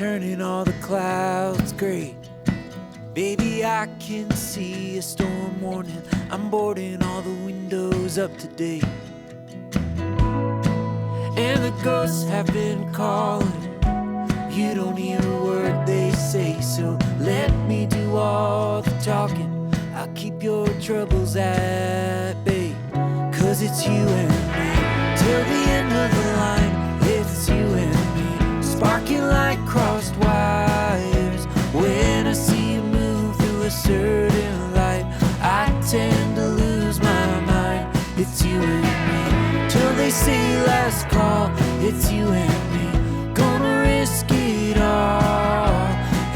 turning all the clouds gray. Baby, I can see a storm warning. I'm boarding all the windows up to date. And the ghosts have been calling. You don't hear a word they say, so let me do all the talking. I'll keep your troubles at bay. 'Cause it's you and me till the end of the line. It's you and me, sparking like crossed wires. When I see you move through a certain light, I tend to lose my mind. It's you and me till they say last call. It's you and me, gonna risk it all.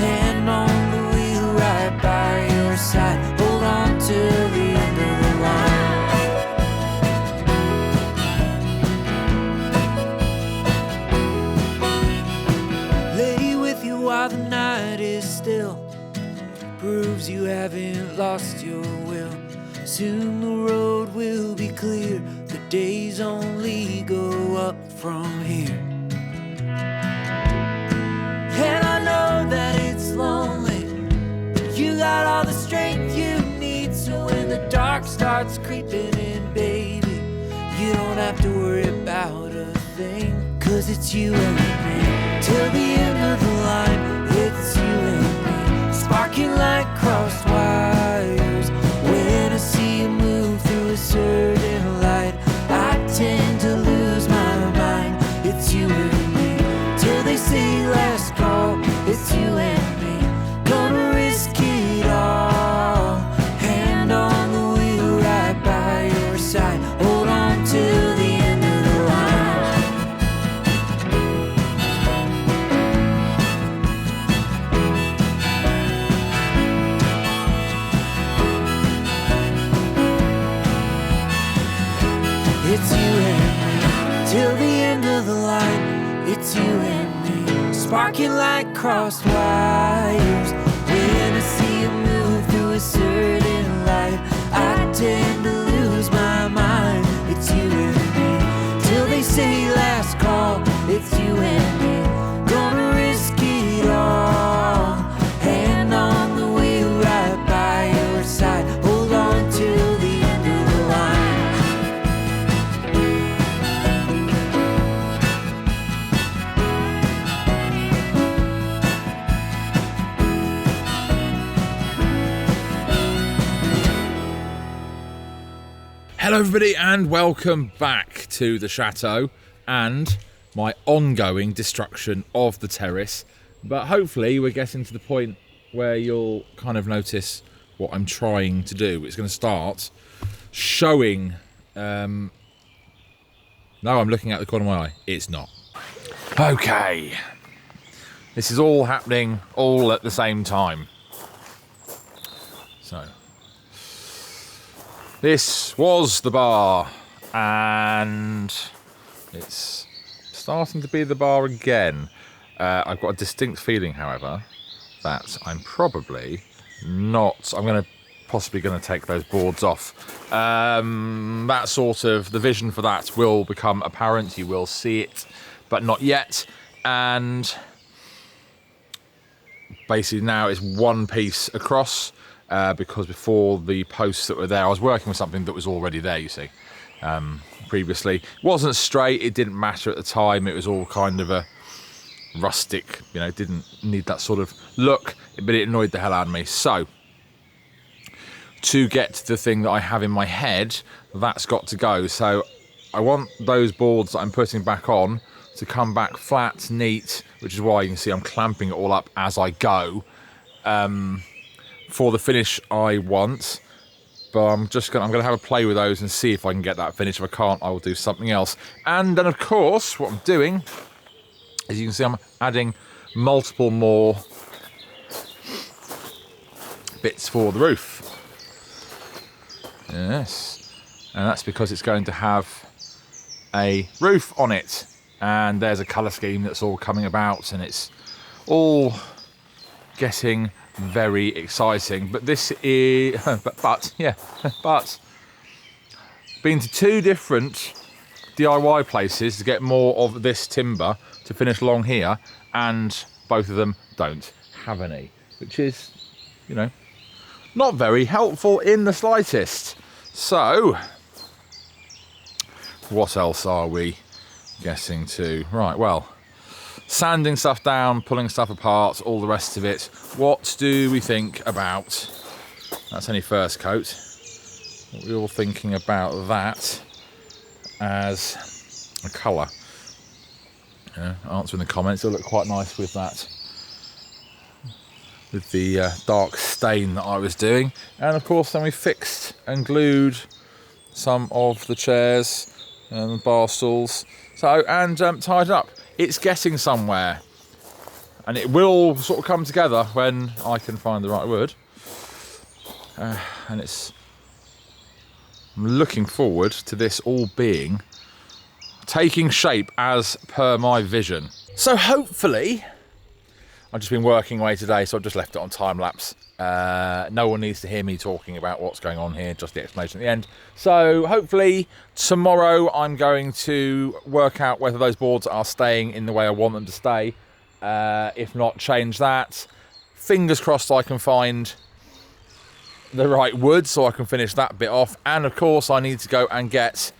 Hand on the wheel, right by your side. Hold on to the end of the line. Lady with you while the night is still, proves you haven't lost your will. Soon the road will be clear, the days only go up from here. And I know that it's lonely, you got all the strength you need. So when the dark starts creeping in, baby, you don't have to worry about a thing. 'Cause it's you and me till the end of the line. It's you and me, sparking like crossed wires. When I see you move through a certain light, I tend to lose my mind. It's you and me till they say last call. It's you and me, gonna risk it all. Hand on the wheel, right by your side. Hold on till the end of the line. It's you and me till the end of the line. It's you and me, sparking like crossed wires. When I see you move through a certain light, I tend to lose my mind. It's you and me till they say last call. It's you and me, gonna risk it all. Hand on the wheel, right by your side. Hold on till the end of the line. Hello everybody and welcome back to the Chateau and my ongoing destruction of the terrace. But hopefully we're getting to the point where you'll kind of notice what I'm trying to do. It's going to start showing... No, I'm looking at the corner of my eye. It's not. Okay. This is all happening all at the same time. So... this was the bar, and it's starting to be the bar again. I've got a distinct feeling, however, that I'm probably not... I'm possibly going to take those boards off. That sort of... the vision for that will become apparent. You will see it, but not yet. And basically now it's one piece across. Because before the posts that were there, I was working with something that was already there, you see. Previously. It wasn't straight, it didn't matter at the time, it was all kind of a rustic, you know, didn't need that sort of look, but it annoyed the hell out of me. So, to get to the thing that I have in my head, that's got to go. So, I want those boards that I'm putting back on to come back flat, neat, which is why you can see I'm clamping it all up as I go. For the finish I want, but I'm gonna have a play with those and see if I can get that finish. If I can't, I will do something else. And then of course what I'm doing, as you can see, I'm adding multiple more bits for the roof. Yes, and that's because it's going to have a roof on it, and there's a colour scheme that's all coming about, and it's all getting very exciting. But this is but been to two different DIY places to get more of this timber to finish along here, and both of them don't have any, which is, you know, not very helpful in the slightest. So, what else are we getting to? Right, well, sanding stuff down, pulling stuff apart, all the rest of it. What do we think about, that's only first coat, what we're all thinking about that as a colour? Yeah, answer in the comments. It'll look quite nice with that, with the dark stain that I was doing. And of course then we fixed and glued some of the chairs and the bar stools, so, and tied it up. It's getting somewhere, and it will all sort of come together when I can find the right word. And I'm looking forward to this all taking shape as per my vision. So hopefully, I've just been working away today, so I've just left it on time lapse. No one needs to hear me talking about what's going on here, just the explanation at the end. So hopefully tomorrow I'm going to work out whether those boards are staying in the way I want them to stay. If not, change that. Fingers crossed I can find the right wood so I can finish that bit off. And of course I need to go and get,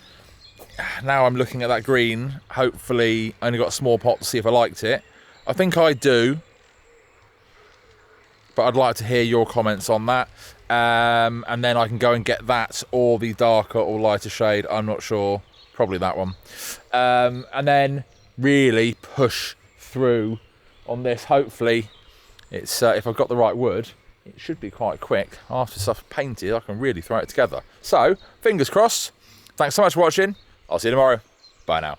now I'm looking at that green, hopefully I only got a small pot to see if I liked it. I think I do, but I'd like to hear your comments on that. And then I can go and get that, or the darker or lighter shade, I'm not sure, probably that one. And then really push through on this. Hopefully it's if I've got the right wood, it should be quite quick. After stuff's painted, I can really throw it together. So, fingers crossed. Thanks so much for watching. I'll see you tomorrow. Bye now.